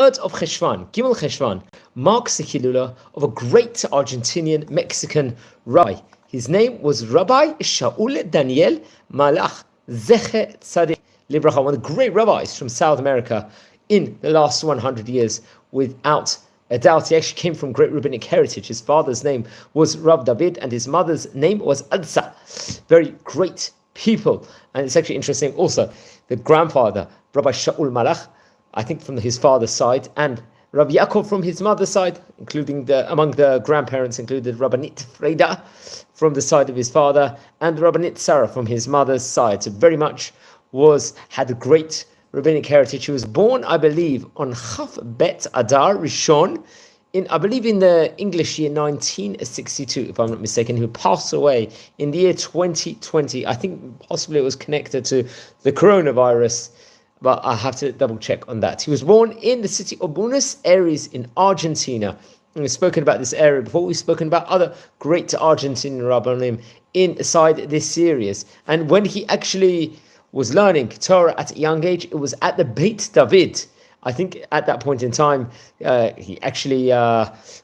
of Cheshvan, Gimel Cheshvan, marks the Hilula of a great Argentinian Mexican rabbi. His name was Rabbi Shaul Daniel Malech Zeche Tzadik Libracha, one of the great rabbis from South America in the last 100 years, without a doubt. He actually came from great rabbinic heritage. His father's name was Rav David, and his mother's name was Adsa. Very great people. And it's actually interesting also, the grandfather, Rabbi Shaul Malech, I think from his father's side, and Rabbi Yaakov from his mother's side, including among the grandparents included Rabbanit Freda from the side of his father, and Rabbanit Sarah from his mother's side. So very much had a great rabbinic heritage. He was born, I believe, on Chaf Bet Adar Rishon, in the English year 1962, if I'm not mistaken. He passed away in the year 2020. I think possibly it was connected to the coronavirus, but I have to double check on that. He was born in the city of Buenos Aires in Argentina. And we've spoken about this area before. We've spoken about other great Argentinian rabbanim inside this series. And when he actually was learning Torah at a young age, it was at the Beit David. I think at that point in time, he actually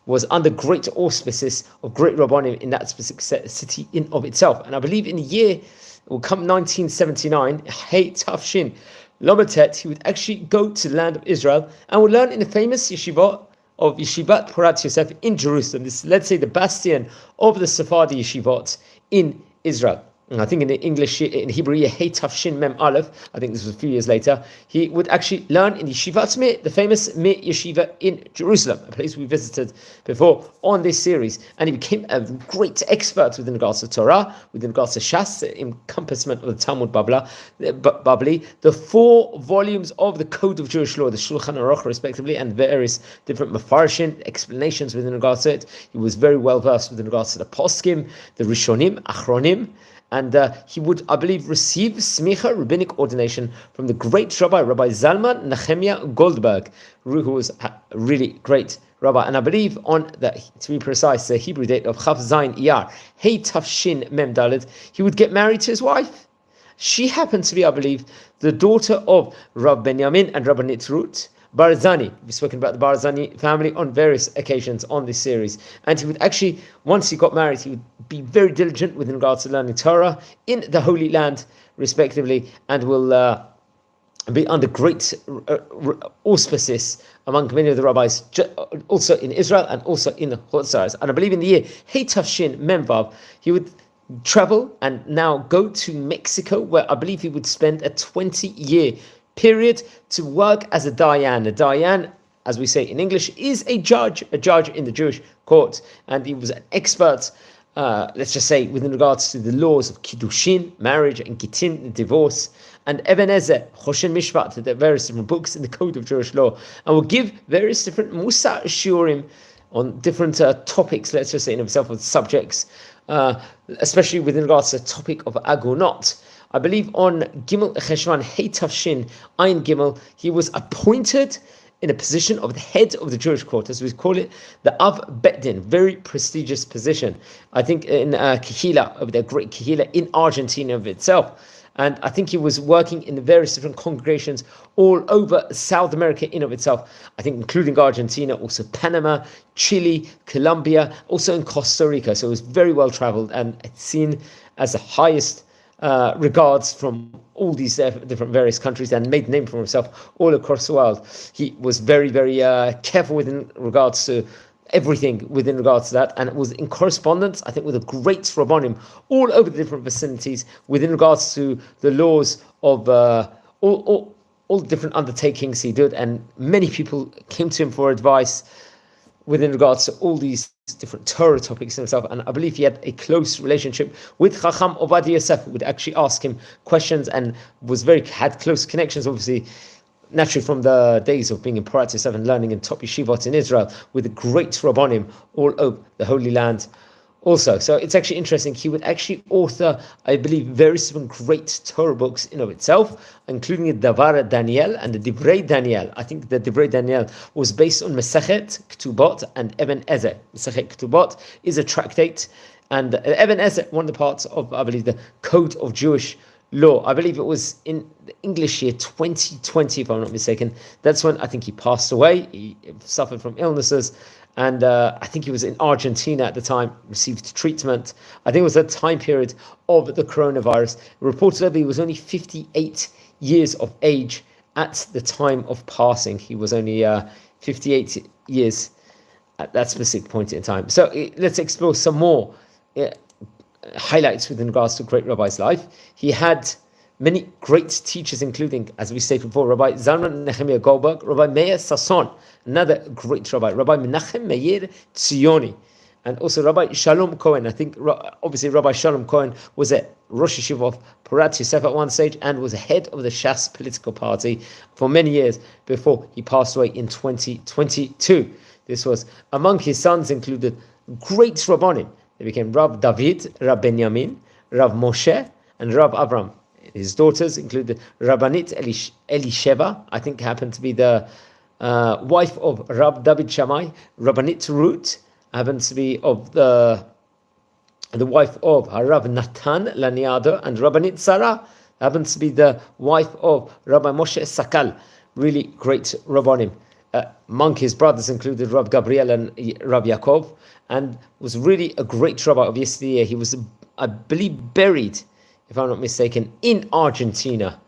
was under great auspices of great rabbanim in that specific city in of itself. And I believe in the year, it will come 1979, Hey Tafshin Lomatet, he would actually go to the land of Israel and would learn in the famous yeshiva of Yeshivat Porat Yosef in Jerusalem. This, let's say, the bastion of the Sephardi yeshivot in Israel. And I think in the English, in Hebrew, Hey Tafshin Mem Aleph, I think this was a few years later, he would actually learn in Yeshivat Mir, the famous Mir Yeshiva in Jerusalem, a place we visited before on this series. And he became a great expert within regards to Torah, within regards to Shas, the encompassment of the Talmud Babli, the 4 volumes of the Code of Jewish Law, the Shulchan Aruch, respectively, and various different Mefarshim, explanations within regards to it. He was very well versed within regards to the Poskim, the Rishonim, Achronim, and he would, I believe, receive smicha, rabbinic ordination, from the great rabbi, Rabbi Zalman Nehemiah Goldberg, who was a really great rabbi. And I believe to be precise, the Hebrew date of Chav Zayin Iyar, Hey Tafshin Mem Dalet, he would get married to his wife. She happened to be, I believe, the daughter of Rav Benjamin and Rabbanit Ruth Barzani. We've spoken about the Barzani family on various occasions on this series. And he would actually, once he got married, he would be very diligent with regards to learning Torah in the Holy Land, respectively, and will be under great auspices among many of the rabbis, also in Israel and also in the Chutz. And I believe in the year Hey Tafshin Memvav, he would travel and now go to Mexico, where I believe he would spend a 20-year period to work as a Diyan. A Diyan, as we say in English, is a judge in the Jewish court. And he was an expert, let's just say, within regards to the laws of Kiddushin, marriage, and Gittin, divorce, and Eben Ezer, Choshen Mishpat, the various different books in the Code of Jewish Law, and will give various different Musa Shiurim on different topics, let's just say in himself, of subjects, especially within regards to the topic of Agunot. I believe on Gimel Cheshvan Hey Tafshin Ayin Gimel, he was appointed in a position of the head of the Jewish court, as we call it, the Av Bet Din, very prestigious position. I think in Kehila, of the great Kehila in Argentina of itself. And I think he was working in the various different congregations all over South America in of itself. I think including Argentina, also Panama, Chile, Colombia, also in Costa Rica. So it was very well traveled and seen as the highest regards from all these different various countries, and made a name for himself all across the world. He was very, very careful within regards to everything within regards to that, and it was in correspondence, I think, with a great rabbanim all over the different vicinities within regards to the laws of all the different undertakings he did, and many people came to him for advice within regards to all these different Torah topics himself. And I believe he had a close relationship with Chacham Ovadia Yosef, who would actually ask him questions and had close connections, obviously, naturally from the days of being in Porat Yosef and learning in top yeshivot in Israel, with the great rabbanim all over the Holy Land also. So it's actually interesting. He would actually author, I believe, various different great Torah books in of itself, including the Davar Daniel and the Divrei Daniel. I think the Divrei Daniel was based on Masechet Ketubot and Eben Ezer. Masechet Ketubot is a tractate, and Eben Ezer, one of the parts of, I believe, the Code of Jewish law. I believe it was in the English year 2020, if I'm not mistaken. That's when I think he passed away. He suffered from illnesses, and I think he was in Argentina at the time, received treatment. I think it was that time period of the coronavirus. Reportedly, he was only 58 years of age at the time of passing. He was only 58 years at that specific point in time. So let's explore some more highlights within regards to great Rabbi's life. He had many great teachers, including, as we stated before, Rabbi Zalman Nehemiah Goldberg, Rabbi Meir Sasson, another great rabbi, Rabbi Menachem Meir Tzioni, and also Rabbi Shalom Cohen. I think, obviously, Rabbi Shalom Cohen was a Rosh Yeshiva of Porat Yosef at one stage and was head of the Shas political party for many years before he passed away in 2022. This was among his sons included great Rabbanim. They became Rab David, Rab Benjamin, Rab Moshe, and Rab Avram. His daughters included Rabbanit Elisheva, I think happened to be the wife of Rab David Shammai. Rabbanit Ruth happens to be of the wife of Rav Natan Laniado, and Rabbanit Sarah happens to be the wife of Rabbi Moshe Sakal. Really great Rabbanim. Among his brothers included Rab Gabriel and Rab Yaakov, and was really a great rabbi of yesteryear. He was, I believe, buried, if I'm not mistaken, in Argentina,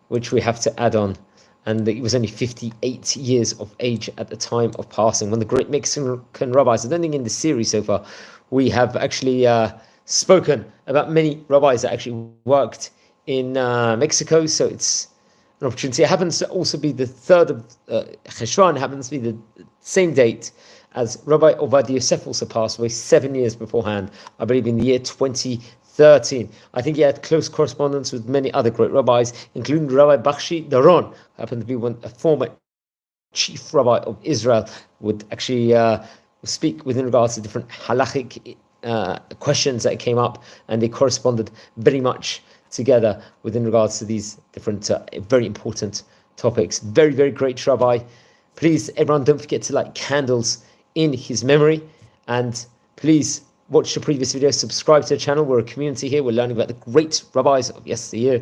which we have to add on. And he was only 58 years of age at the time of passing. One of the great Mexican rabbis. I don't think in the series so far we have actually spoken about many rabbis that actually worked in Mexico. So it's an opportunity. It happens to also be the 3rd of Cheshvan, happens to be the same date as Rabbi Ovadia Yosef also passed away 7 years beforehand, I believe in the year 2013. I think he had close correspondence with many other great rabbis, including Rabbi Bakshi Daron, who happened to be a former chief rabbi of Israel, would actually speak within regards to different halachic questions that came up, and they corresponded very much together within regards to these different very important topics. Very, very great rabbi. Please, everyone, don't forget to light candles in his memory, and please watch the previous video, subscribe to the channel. We're a community here, we're learning about the great rabbis of yesteryear.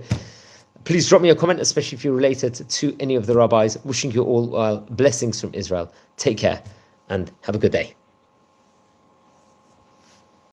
Please drop me a comment, especially if you're related to any of the rabbis. Wishing you all blessings from Israel. Take care and have a good day.